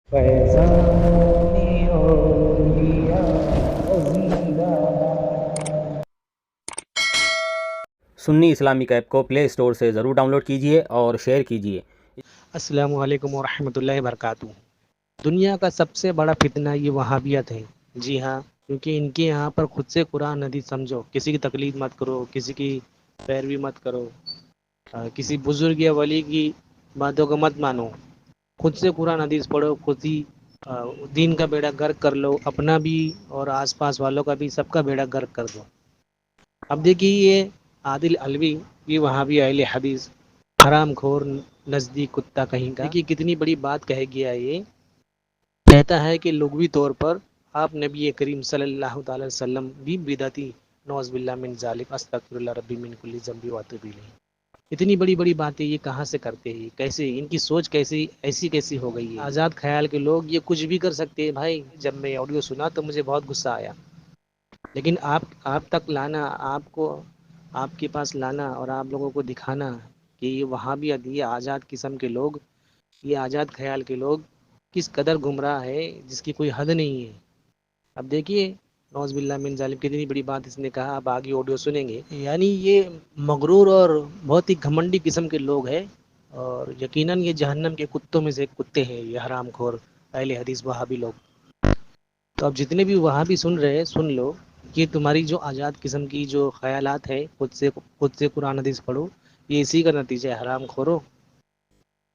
फैज़ाने औलिया ज़िंदाबाद। Sunni Islamic app को play store से ज़रूर डाउनलोड कीजिए और शेयर कीजिए। अस्सलामु अलैकुम वरहमतुल्लाहि वबरकातुहू। दुनिया का सबसे बड़ा फितना ये वहाबियत है। जी हाँ, क्योंकि इनके यहाँ पर खुद से कुरान हदीस समझो, किसी की तकलीद मत करो, किसी की पैरवी मत करो, किसी बुजुर्ग या वली की बातों को मत मानो, खुद से कुरान हदीस पढ़ो, खुद ही अ, दीन का बेड़ा गर्क कर लो, अपना भी और आसपास वालों का भी, सबका बेड़ा गर्क कर दो। अब देखिए ये आदिल अलवी, ये वहाबी अहले हदीस, हराम खोर नज़दीक कुत्ता कहीं का, देखिए कितनी बड़ी बात कह गया ये। कहता है कि लुग़वी तौर पर आप नबी करीम सल्लल्लाहु अलैहि वसल्लम भी बिदअती, नौज़ बिल्लाह मिन ज़ालिक, अस्तगफिरुल्लाह रब्बी मिन कुल्ली ज़ंबी व अतूबु इलैह। इतनी बड़ी बड़ी बातें ये कहाँ से करते हैं, कैसे इनकी सोच कैसी ऐसी कैसी हो गई है। आज़ाद ख्याल के लोग ये कुछ भी कर सकते हैं भाई। जब मैं ऑडियो सुना तो मुझे बहुत गुस्सा आया, लेकिन आप तक लाना, आपको आपके पास लाना और आप लोगों को दिखाना कि ये वहाबियत, ये आज़ाद किस्म के लोग, ये आज़ाद ख्याल के लोग किस कदर गुमराह है जिसकी कोई हद नहीं है। अब देखिए नौज़ बिल्लाह मिन ज़ालिम, कितनी बड़ी बात इसने कहा। अब आगे ऑडियो सुनेंगे। यानी ये मगरूर और बहुत ही घमंडी किस्म के लोग हैं और यकीनन ये जहन्नम के कुत्तों में से कुत्ते हैं, ये हरामखोर अहले हदीस वहाबी लोग। तो अब जितने भी वहाबी सुन रहे हैं सुन लो, ये तुम्हारी जो आज़ाद किस्म की जो ख्यालात है, खुद से कुरान हदीस पढ़ो, ये इसी का नतीजा है हराम खोरो।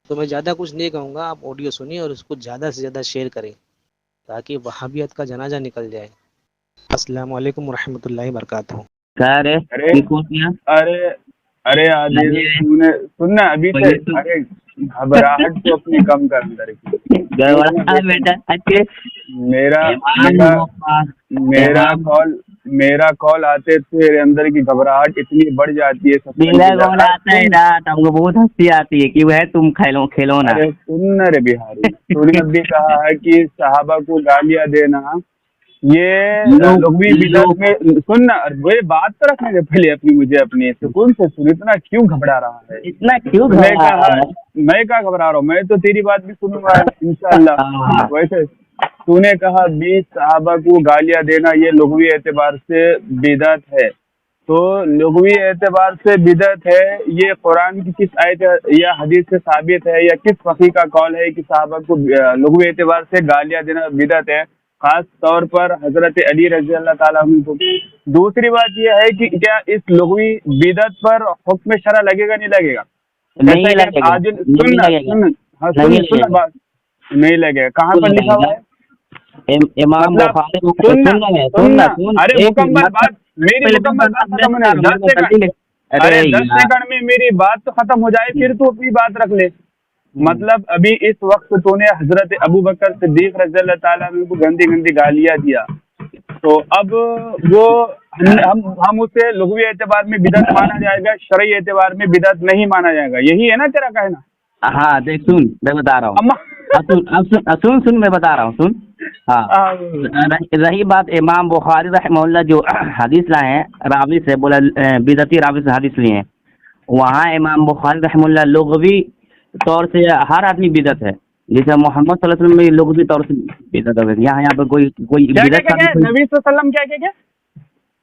तो मैं ज़्यादा कुछ नहीं कहूँगा, आप ऑडियो सुनिए और उसको ज़्यादा से ज़्यादा शेयर करें ताकि वहाबियत का जनाजा निकल जाए। अस्सलाम वालेकुम रहमतुल्लाहि वबरकातुहू। क्या रे अरे ठीक हो गया? अरे अरे आदिल, अरे तूने सुनना अभी से। पहले तो अरे घबराहट तो अपनी कम कर अंदर की। क्यों ना गड़बड़ा देख, बेटा। अच्छे मेरा इमाम मेरा वफा मेरा इमाम कॉल मेरा कॉल आते मेरे अंदर की घबराहट इतनी बढ़ जाती है, सत्तर मेरा की कॉल लहर। आता है सुन, ना तो हमको बहुत हंसी आती है कि वह तुम खेलो खेलो ना। अरे सुन रे बिहारी, तूने अभी कहा है कि सहाबा को गालियां देना ये लोग लोग भी बिदअत लोग में। सुन ना, वे बात तो रखने दे पहले अपनी, मुझे अपनी सुकून से सुन। इतना क्यों घबरा रहा है? इतना क्यों मैं घबरा कहा, रहा है? मैं क्या घबरा रहा हूँ? मैं तो तेरी बात भी सुनूंगा इंशाअल्लाह। हाँ, वैसे तूने कहा 20 सहाबा को गालियां देना ये लुग़वी एतबार से बिदअत है, तो लुग़वी एतबार से बिदअत है ये कुरान की किस आयत या हदीस से साबित है, या किस फकीह का कौल है कि सहाबा को लुग़वी एतबार से गालियां देना बिदअत है, खास तौर पर हजरत अली रजी अल्लाह ताला अन्हु को? दूसरी बात यह है कि क्या इस लुग़वी बिदअत पर हुक्म शरा लगेगा नहीं लगेगा? जैसा नहीं कि लगेगा, आज नहीं सुनना लगेगा, सुन, हाँ नहीं सुन सुन लगेगा, बात। नहीं लगेगा? कहाँ क्यों पर लिखा हुआ लगेगा? है? इमाम मतलब बुखारी सुनना सुनना सुनना, सुन अरे एक मिनट, मुकम्मल मतलब बात, मेरी पहले मुकम्मल बात तो खत्म होने दे, 10 मैं सेकंड। जल्दी ले। अरे अरे 10 यार, सेकंड में मेरी बात तो खत्म हो जाए, फिर तू अपनी बात रख ले। मतलब अभी इस वक्त तूने हजरत अबू बकर सिद्दीक रज़ी अल्लाह ताला अन्हु को गंदी गंदी गालियां दिया, तो अब वो हम उसे लुग़वी एतबार में बिदअत माना जाएगा, शरई एतबार में बिदअत नहीं माना जाएगा। यही है ना तेरा कहना? हाँ देख सुन मैं बता रहा हूँ। अम्मा अब सुन मैं बता रहा हूँ, सुन। हाँ, रही बात इमाम बुखारी रहमहुल्लाह जो हदीस लाए हैं, रावी से बोला, बिदती रावी से हदीस लिए हैं। वहाँ इमाम बुखारी रहमहुल्लाह लुग़वी तौर से हर आदमी बिदत है, जैसे मोहम्मद सल्लल्लाहु अलैहि वसल्लम में लुग़वी तौर से बिदत है। यहाँ पे कोई कोई क्या क्या बिदत क्या क्या साबित हुई। नबी सल्लम क्या क्या क्या?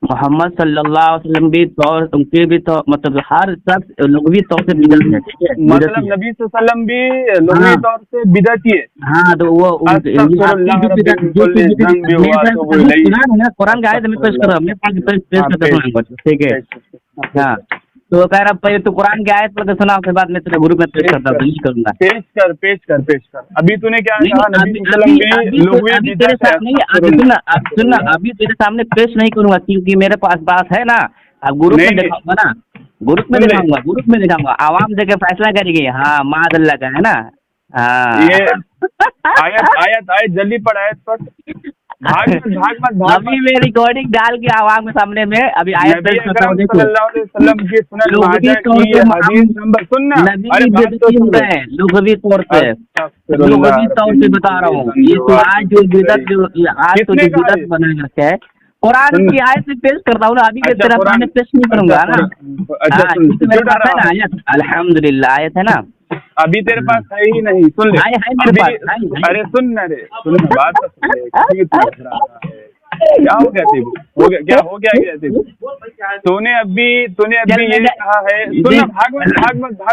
मोहम्मद सल्लल्लाहु अलैहि वसल्लम भी तौर, उनके भी तो मतलब हर शख्स लुग़वी तौर से बिदत है, ठीक है, बिदती मतलब है। नबी सल्लम भी लुग़वी हाँ तौर से बिदअती है? हाँ, तो वो उनके आपकी अस्तगफिरुल्लाह जो रब्बी बिदअत मिन जो कुल्ली चीज़ ज़ंबि व अतूबु इलैह। कुरान है, कुरान का आयत में पेश कर अस्तगफिरुल्लाह। रहा हूँ, मैं पेश हाँ करके पेश सुनाऊंगा, ठीक है। पेश पेश हाँ, तो कह रहा पहले तो कुरान की आयत पढ़ के सुना, उसके बाद मैं तेरे ग्रुप में पेश पेश करता हूँ, कर तो ये करूंगा। पेश कर पेश कर पेश कर। अभी तूने क्या नहीं कहा? नहीं, नबी अभी सल्लम अभी भी अभी लुग़वी अभी तेरे बिदअत है? साथ नहीं, अभी सुनना, अस्तगफिरुल्लाह अभी सुनना, अस्तगफिरुल्लाह। अभी तेरे सामने पेश नहीं करूंगा क्योंकि मेरे पास बात है ना। अब ग्रुप में नहीं नहीं, दिखाऊंगा ना, सुन ले, ग्रुप में दिखाऊंगा, आवाम देके फैसला करेगी। हाँ, मादल्ला का है ना। ये हाँ आयत आयत आयत जल्दी पढ़, आयत पढ़। भाग अभी मत। मैं रिकॉर्डिंग डाल के आवाम के सामने में अभी आयत नबी पेश करता अकरम हूँ, देखो। सल्लल्लाहु अलैहि वसल्लम की सुनन लुग़वी माजा तौर की पे हदीस नंबर, सुनना, अरे नबी बात तो बेदती हो सुन ले। गए लुग़वी तौर पे। अस्तगफिरुल्लाह लुग़वी तौर रब्बी पे मिन बता रहा कुल्ली हूँ, ज़ंबि ये व तो आज जो अतूबु बिदत इलैह। आज तो किसने जो कहा बिदत ये? बना रखे है, कुरान सुन, की आयत से पेश करता हूँ ना, अभी मैं अच्छा तेरा सामने कुरान, पेश नहीं अच्छा करूंगा ना। अच्छा हाँ, सुन, क्योंकि तू मेरे क्यों पास डर है रहा ना है? आयत, अल्हम्दुलिल्लाह आयत है ना। अभी तेरे पास है ही नहीं, सुन ले। है मेरे पास, है। अरे सुन ना रे, सुन ना, बात तो सुन ले। क्यों इतना घबरा रहा है? क्या हो गया तेरे को? हो गया तेरे को? तूने अभी ये कहा है, सुन ना, भाग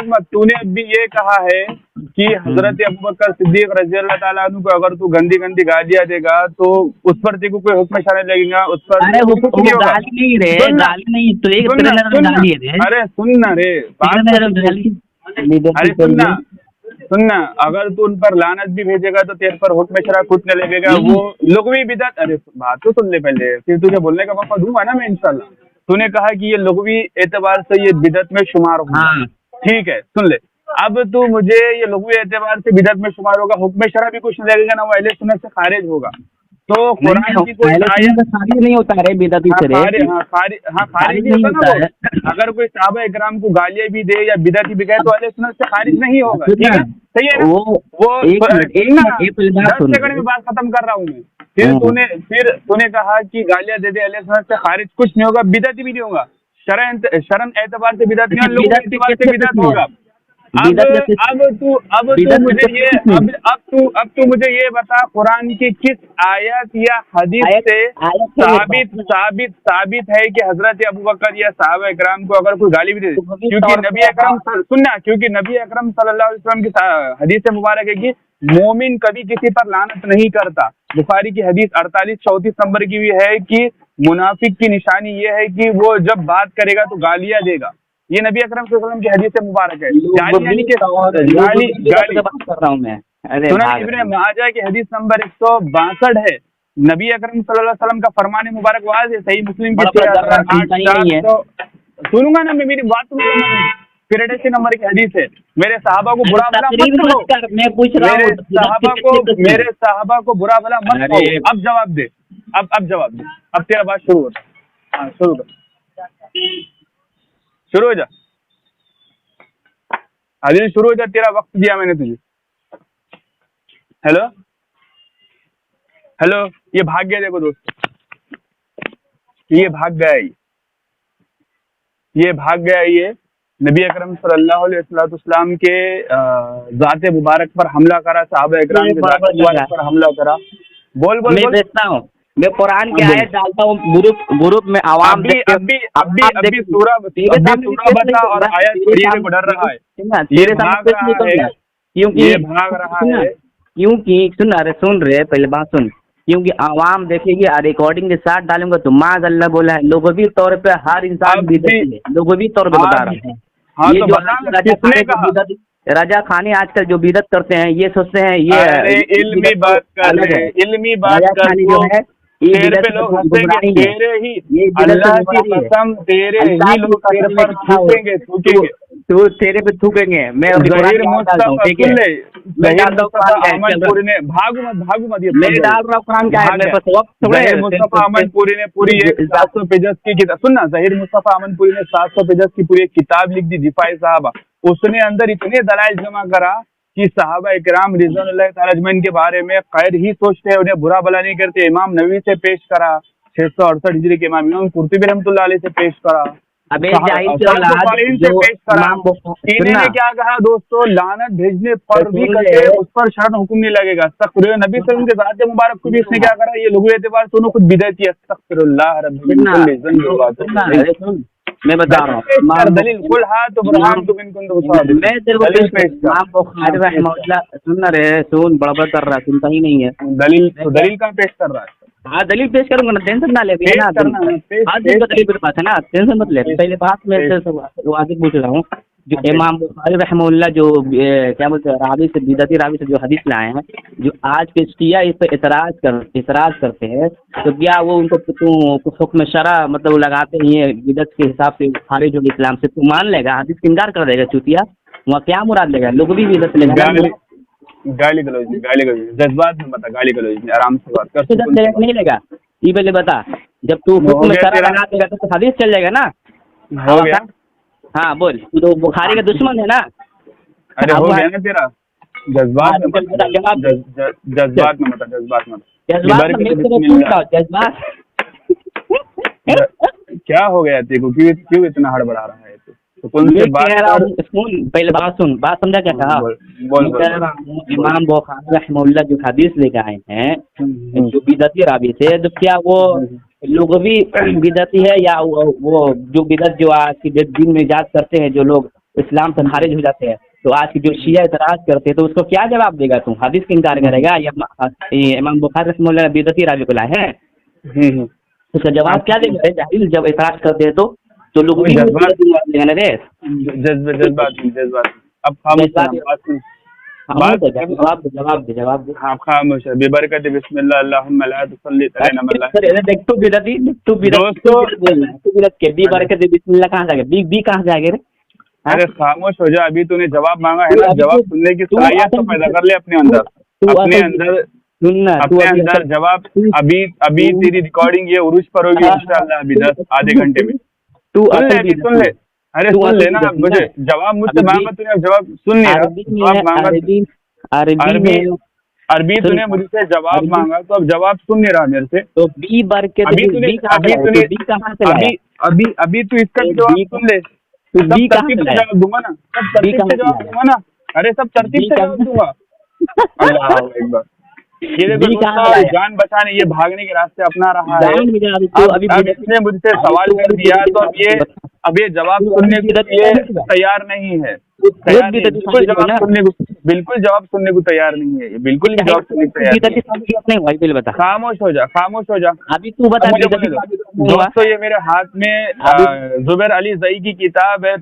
मत। तूने अभी ये कहा है कि हजरत अबू बकर सिद्दीक रज़ी अल्लाह ताला अन्हु को अगर तू गंदी गालियां देगा तो उस पर तेरे को कोई हुक्म शरअ लगेगा, उस पर अरे वो गाली नहीं रे, गाली नहीं, तो एक तेरे नजर में गाली है रे। अरे सुन ना रे, अरे सुन ना, अगर तू उन पर लानत भी भेजेगा तो तेरे पर हुक्म शरअ खुद न लगेगा, वो लुग़वी बिदअत। अरे बात तो सुन ले पहले, फिर तुझे बोलने का मौका दूंगा ना मैं इंशाल्लाह। तूने कहा कि ये लुग़वी एतबार से ये बिदअत में शुमार होगा, ठीक है, सुन ले। अब तू मुझे ये लुग़वी एतबार से बिदअत में शुमार होगा, हुक्म शरअ भी कुछ नहीं लगेगा ना, वो अहले सुन्नत से खारिज होगा। तो कुरान की कोई आयत खारिज नहीं होता है बिदअती से रे। खारिज नहीं होता ना वो। अगर कोई सहाबा इकराम को गालियां भी दे या बिदअती भी कहे तो अहले सुन्नत से खारिज नहीं होगा, ठीक है, सही है ना? वो 10 सेकंड में बात खत्म कर रहा हूँ मैं। फिर तूने कहा कि गालियां दे अहले सुन्नत से खारिज कुछ नहीं होगा, बिदअती भी नहीं होगा, शरन एतबार से बिदअत नहीं, लोग एतबार से बिदअत होगा। अब तू मुझे ये बता, कुरान की किस आयत या हदीस से साबित है कि हजरत अबू बकर या सहाबा इकराम को अगर कोई गाली भी दे, क्योंकि नबी अकरम सल्लल्लाहु अलैहि वसल्लम की हदीस मुबारक है कि मोमिन कभी किसी पर लानत नहीं करता। बुखारी की हदीस 48-34 नंबर की भी है कि मुनाफिक की निशानी ये है कि वो जब बात करेगा तो गालियां देगा। ये नबी अकरम सल्लल्लाहु अलैहि वसल्लम की हदीस से मुबारक है। गाली बात कर रहा हूँ मैं। सुनन इब्ने माजा की हदीस नंबर 162 है। नबी अकरम सल्लल्लाहु अलैहि वसल्लम का फरमान मुबारक वाज है, सही मुस्लिम की सुनूंगा ना मैं, मेरी बात सुनूंगा। फिर 83 नंबर की हदीस है, मेरे सहाबा को बुरा भला मत करो, मैं पूछ रहा हूँ मेरे सहाबा को बुरा भला मत करो। अब जवाब दे, अब जवाब दे, अब तेरा बात शुरू हो। हाँ शुरू हो जा, आदिल शुरू हो जा, तेरा वक्त दिया मैंने तुझे। हेलो, ये भाग गया, देखो दोस्त, ये भाग गया। ये नबी अकरम सल्लल्लाहु अलैहि वसल्लम के ज़ात मुबारक पर हमला करा, सहाबा इकराम के ज़ात मुबारक पर हमला करा। बोल मैं देखता हूँ, मैं कुरान की आयत डालता हूँ ग्रुप में, आवाम अभी सूरा बता और आयत पढ़िए को डर रहा है, ये भाग रहा है क्योंकि सुन रहे पहले बात सुन, क्योंकि आवाम देखेगी रिकॉर्डिंग के साथ डालूंगा तो माज़अल्लाह बोला है, लोगोवी तौर पे हर इंसान बिदअती है, लोगोवी तौर पे बता रहे हैं। ये जो रजा खानी आजकल जो बिदअत करते हैं, ये सोचते हैं ये इल्मी बात कर रहे हैं, इल्मी बात कर जो है, तेरे पे लोग हंसेंगे, तेरे ही अल्लाह की कसम, तेरे ही लोग तेरे पर थूकेंगे, तो तेरे पे थूकेंगे। मैं ज़हीर मुस्तफा अहमदपुरी ने भागू मत ये मैं डाल रहा हूँ कुरान का आयत, ज़हीर मुस्तफा अहमदपुरी ने पूरी 700 पेजेस की किताब, सुनना, ज़हीर मुस्तफा अहमदपुरी ने 700 पेजेस की पूरी एक किताब लिख दी, दिफाए साहबा। उसने अंदर इतने दलाइल जमा करा कि सहाबा इकराम रिज़वानुल्लाह ताला अजमईन के बारे में खैर ही सोचते हैं, उन्हें बुरा भला नहीं करते। इमाम नबवी से पेश करा, 668 हिजरी के इमाम कुर्तुबी रहमतुल्लाह अलैह से पेश करा, अबे इन्होंने क्या कहा दोस्तों, लानत भेजने पर भी कहे उस पर शरन हुक्म नहीं लगेगा। अस्तगफिरुल्लाह, नबी सल्लल्लाहु अलैहि वसल्लम के ज़ात मुबारक को भी इसने क्या करा, ये लुग़वी एतबार दोनों खुद बिदअती है। अस्तगफिरुल्लाह रब्बिल, मैं बता रहा हूँ दलील कुल हाथ तो बुरहान तुम इनको मैं तेरे को सुन रहे, सुन बड़बड़ कर रहा, सुनता ही नहीं है। दलील कहाँ पेश कर रहा है? हाँ दलील पेश करूंगा ना, टेंशन ना ले, दलील मेरे पास है ना, टेंशन मत ले। पहले बात मैं आगे पूछ रहा हूँ, जो इमाम बुखारी रहमहुल्लाह जो क्या बोलते हैं रावी से जो हदीस लाए हैं, जो आज के शिया इस पर इतराज करते हैं, तो क्या वो उनको हुक्म शरा मतलब लगाते हैं बिदअत के हिसाब से खारिज होगी इस्लाम से, तो मान लेगा, हदीस का इनकार कर देगा चूतिया, वहाँ क्या मुराद लेगा, लोग भी बिदअत लेगा। गाली गलौज जज्बात में बता, गाली गलौज में आराम से बात कर, नहीं लेगा। ये पहले बता, जब तू हुक्म शरा लगा देगा तो हदीस चल जाएगा ना। हो गया, हाँ बोल, तू तो बुखारी का दुश्मन है ना। अरे हो गया ना तेरा, जज्बात में क्या हो गया तेरे को, क्यों इतना हड़बड़ा रहा है तू? तो उनसे मैं बात कह रहा कर। हूँ, सुन पहले बात सुन, बात समझा क्या कहा। बोल मैं कह रहा हूँ इमाम बुखारी रहमतुल्लाह जो हदीस लेके आए हैं जो बिदती रावी से, तो क्या वो लोग भी बिदती है या वो जो बिदत जो आज की दिन में इजाद करते हैं जो लोग इस्लाम से खारिज हो जाते हैं, तो आज की जो शिया इतराज करते हैं, तो उसको क्या जवाब देगा तू? हदीस का इनकार करेगा या ये इमाम बुखारी रहमतुल्लाह बिदती रावी को लाए हैं, उसका जवाब क्या देगा रे जाहिल? जब इतराज करते हैं तो लोग भी जज्बात अब खामोश है, बात सुन। जवाब दे। हाँ खामोश है। बेबरकत बिस्मिल्लाह अल्लाहुम्मा ला तुसल्ली अलैना मल्ला। देख तू दोस्तों के बी बरकत बिस्मिल्लाह कहाँ जाएगा? बी कहाँ जाएगा रे? अरे खामोश हो जा, अभी तूने जवाब मांगा है ना, जवाब सुनने की सलाहियत तो पैदा कर ले अपने अंदर, अपने अंदर जवाब। अभी तेरी रिकॉर्डिंग ये उरुज पर होगी इंशाल्लाह, अभी आधे घंटे में। सुन ले, अरे सुन लेना मुझे, जवाब मुझसे मांगा तूने, जवाब सुन नहीं रहा, जवाब मांगा अरबी तूने मुझसे जवाब मांगा, तो अब जवाब सुन नहीं रहा मेरे से। तो बी बरकत अभी तू इसका जवाब सुन ले, सब तरतीब से जवाब दूंगा ना, सब तरतीब से जवाब दूंगा ना, अरे सब तरतीब से जवाब दूंगा। अल्लाह अकबर। ये देखो दोस्तों, जान बचाने ये भागने के रास्ते अपना रहा है। अब इसने मुझसे सवाल कर दिया, तो अब ये जवाब सुनने के लिए तैयार नहीं है, बिल्कुल जवाब सुनने को तैयार नहीं है, बिल्कुल जवाब सुनने को तैयार नहीं। बता, खामोश हो जा। अभी तू बता। दोस्तों ये मेरे हाथ में जुबैर अली ज़ई की किताब है,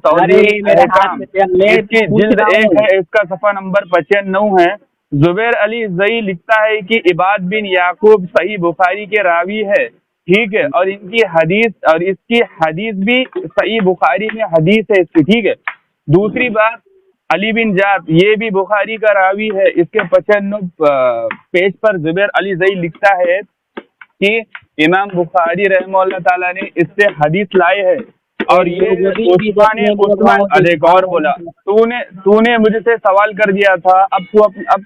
इसकी जिल्द 1 है, इसका सफ़ा नंबर 95 है। जुबैर अली ज़ई लिखता है कि इबाद बिन याकूब सही बुखारी के रावी है, ठीक है, और इनकी हदीस और इसकी हदीस भी सही बुखारी में हदीस है इसकी, ठीक है। दूसरी बात, अली बिन जात ये भी बुखारी का रावी है, इसके 95 पेज पर जुबैर अली ज़ई लिखता है कि इमाम बुखारी रहमतुल्लाह ताला ने इससे हदीस लाए है, और ये उस्मान एक और बोला, तूने मुझसे सवाल कर दिया था, अब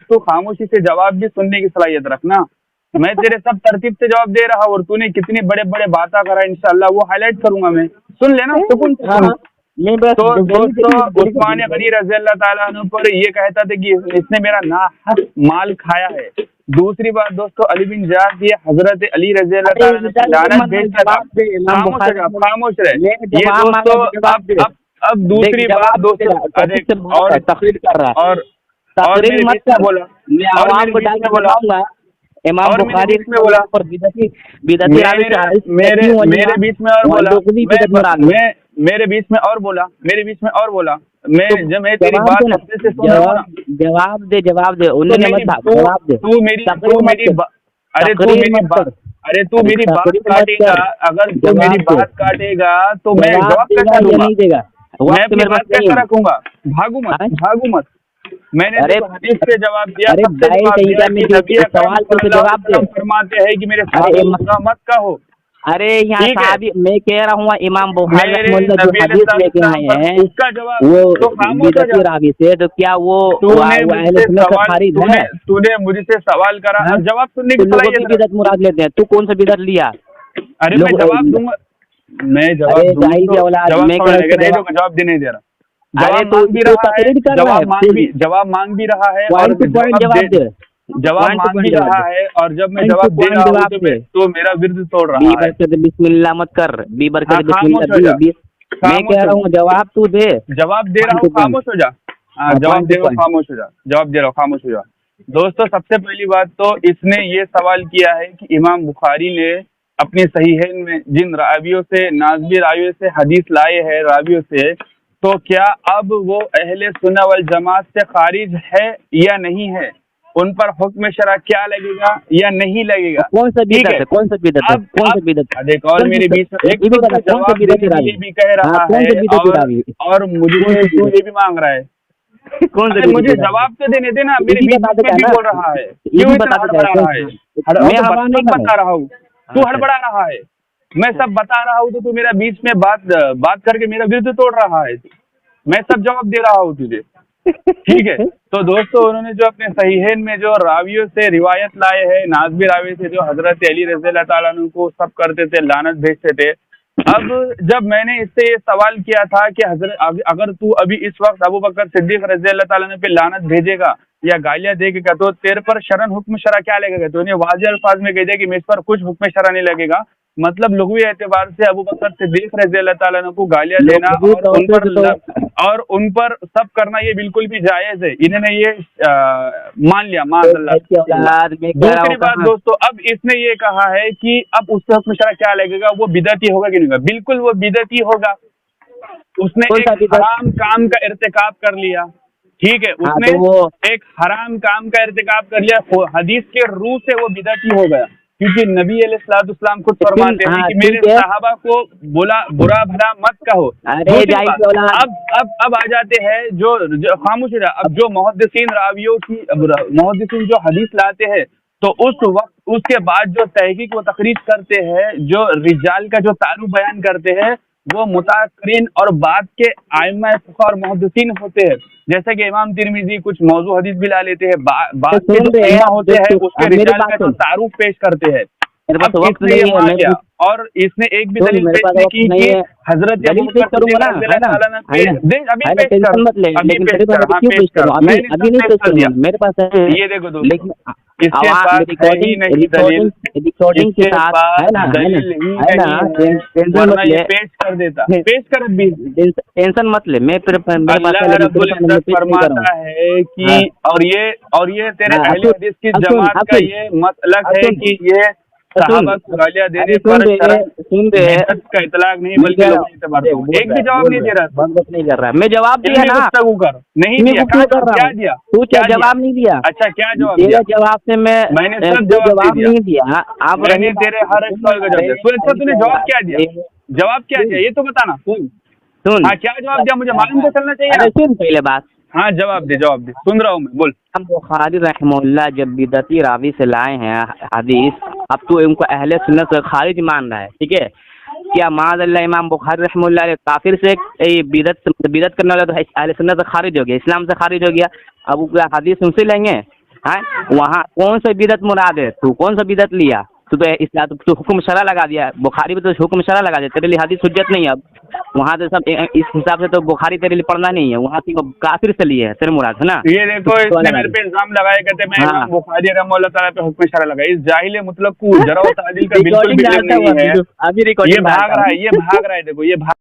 तू खामोशी से जवाब भी सुनने की सलाहियत रखना। मैं तेरे सब तरतीब से जवाब दे रहा हूँ, और तूने कितनी बड़े बातें करा, इंशाल्लाह वो हाईलाइट करूंगा मैं, सुन लेना सुकून से सुन। तो दोस्तों उस्मान गनी रज़ी अल्लाह ताला अन्हु पर ये कहता था कि इसने मेरा नाहक माल खाया है। दूसरी बात दोस्तों, अली बिन जाद ये हजरत अली रज़ी अल्लाह ताला ने लानत भेजा था। खामोश रहे ये दोस्तों। अब दूसरी बात दोस्तों, और तकरीर कर रहा और मेरे बीच में बोला, इमाम बुखारी में बोला, और बिदती मेरे बीच में और बोला, मेरे बीच में और बोला, जब मैं तेरी बात अच्छे से सुन रहा हूं ना, जवाब दे तू मेरी बात काटेगा, अगर तू मेरी बात काटेगा तो मैं जवाब कैसा दूंगा, मैं अपनी बात कैसा रखूंगा? भागू मत। मैंने हदीस से जवाब दिया, सवाल को जवाब दे। फरमाते हैं कि मेरे सवाल मत कहो। अरे यहाँ साहब मैं कह रहा हूँ इमाम बुखारी जो हदीस लेके आए हैं उसका जवाब वो बिदती रावी से, तो क्या वो अहले सुन्नत से खारिज है? तूने मुझसे सवाल करा, जवाब सुनने की सलाहियत बिदत मुराद लेते हैं, तू कौन सा बिदत लिया? अरे मैं जवाब दूंगा, जवाब दे नहीं दे रहा, जवाब मांग भी रहा है और जब मैं जवाब दे रहा हूँ तो मेरा विर्द तोड़ रहा है। बिस्मिल्लाह मत कर, मैं कह रहा हूँ जवाब तू दे। जवाब दे रहा हूँ, खामोश हो जा। जवाब दे रहा हूँ, खामोश हो जा। दोस्तों सबसे पहली बात तो इसने ये सवाल किया है कि इमाम बुखारी ने अपनी सहीहैन में जिन रावियों से, नाज़बी रावियों से हदीस लाए हैं रावियों से, तो क्या अब वो अहले सुन्नत वल जमात से खारिज है या नहीं है? उन पर हुक्म शरा क्या लगेगा या नहीं लगेगा? कौन सा बिदअत है? कौन सा बिदअत? एक और मेरे बीच में एक जवाब ये भी कह रहा है और मुझे ये भी मांग रहा है। कौन सा? मुझे जवाब तो देने देना, मेरे बीच में भी बोल रहा है, क्यों इतना हड़बड़ा रहा है? मैं बता रहा हूँ, तू हड़बड़ा रहा है, मैं सब बता रहा हूँ तो तू मेरा बीच में बात करके मेरा विरुद्ध तोड़ रहा है। मैं सब जवाब दे रहा हूँ तुझे, ठीक है? तो दोस्तों उन्होंने जो अपने सहीहैन में जो रावियों से रिवायत लाए हैं, नाज़बी रावी से, जो हजरत अली रज़ी अल्लाह ताला अन्हु को सब करते थे, लानत भेजते थे, अब जब मैंने इससे ये सवाल किया था कि हजरत अगर तू अभी इस वक्त अबू बकर सिद्दीक रज़ी अल्लाह ताला अन्हु पे लानत भेजेगा या गालियां देगा तो तेरे पर शरन हुक्म शरा क्या लगेगा? तो उन्हें वाज़ेह अल्फाज में कह दिया कि मेरे पर कुछ हुक्म शरा नहीं लगेगा। मतलब लुग़वी एतबार से अबू बकर सिद्दीक रज़ी अल्लाह ताला अन्हु को गालियां देना और उन पर सब करना ये बिल्कुल भी जायज़ है। इन्होंने ये मान लिया, दूसरी बात दोस्तों, अब इसने ये कहा है कि अब उससे हुक्म शरा क्या लगेगा, वो बिदअती होगा कि नहीं होगा? बिल्कुल वो बिदअती होगा। उसने एक हराम काम का इर्तिकाब कर लिया, ठीक है, उसने एक हराम काम का इर्तिकाब कर लिया, हदीस के रूह से वो बिदअती हो गया। क्योंकि नबी अलैहिस्सलाम खुद फरमाते हैं कि मेरे सहाबा को बुरा भला मत कहो। अब आ जाते हैं जो खामोश रहा, अब जो मुहद्दिसीन रावियों की मुहद्दिसीन जो हदीस लाते हैं तो उस वक्त उसके बाद जो तहकीक व तखरीज करते हैं, जो रिजाल का जो तारुफ बयान करते हैं, वो मुताअख्खरीन और बाद के आइम्मा और मुहद्दिसीन होते हैं। जैसे कि इमाम तिरमिजी कुछ मौजू हदीस भी ला लेते हैं, बाद के जो आइम्मा होते हैं उसके रिजाल का जो तारुफ पेश करते हैं। इसने ये मान लिया और इसने एक भी दलील पेश नहीं की कि हजरत अबू बकर सिद्दीक मेरे पास है, ये देखो दोस्तों, लेकिन इसके पास नहीं दलील, इसके पास दलील नहीं, वरना ये पेश कर देता, पेश कर भी। टेंशन मत ले, मैं अल्लाह रब्बुल इज्जत फरमाता है कि और ये तेरे अहले हदीस की जमात का ये मसलक है कि ये सहाबा को गालियां देने पर बिदअत का इतलाक नहीं, बल्कि एक भी जवाब नहीं दे रहा, नहीं कर रहा। मैं जवाब दिया ना, नहीं दिया, क्या दिया? तू क्या जवाब नहीं दिया? अच्छा, क्या जवाब दिया? जवाब से मैंने सब जवाब नहीं दिया। आप मैंने तेरे हर एक सवाल का जवाब दिया। अच्छा, तूने जवाब क्या दिया? जवाब क्या दिया ये तो बताना। सुन, हाँ, क्या जवाब दिया? मुझे मालूम तो चलना चाहिए। सुन पहले बात। हाँ, जवाब दे, सुन रहा हूँ मैं, बोल। हम बुखारी रहमहुल्लाह जब बिदअती रावी से लाए हैं हदीस, अब तो उनको अहले सुन्नत से खारिज मान रहा है, ठीक है? क्या माज़अल्लाह इमाम बुखारी रहमहुल्लाह काफिर से बिदअत करने वाला तो अहले सुन्नत से खारिज हो गया, इस्लाम से खारिज हो गया। अब हदीस उनसे लेंगे, हैं? वहाँ कौन सा बिदअत मुराद है? तू कौन सा बिदअत लिया? तू तो हुक्म शरा लगा दिया, बुखारी में तो हुक्म शरा लगा दिया, तेरे लिए हदीस हुज्जत नहीं है। अब वहाँ तो सब इस हिसाब से तो बुखारी तेरे लिए पढ़ना नहीं है, वहाँ तो काफिर से लिए है तेरे मुराद, है ना? ये देखो, इसने मेरे पे इल्जाम लगाया, कहते मैं इमाम बुखारी रहमतुल्लाह ताला पे हुक्म शरा लगा। इस जाहिल मतलब को जरा तादील का बिल्कुल भी नहीं है। ये भाग रहा है, देखो ये भाग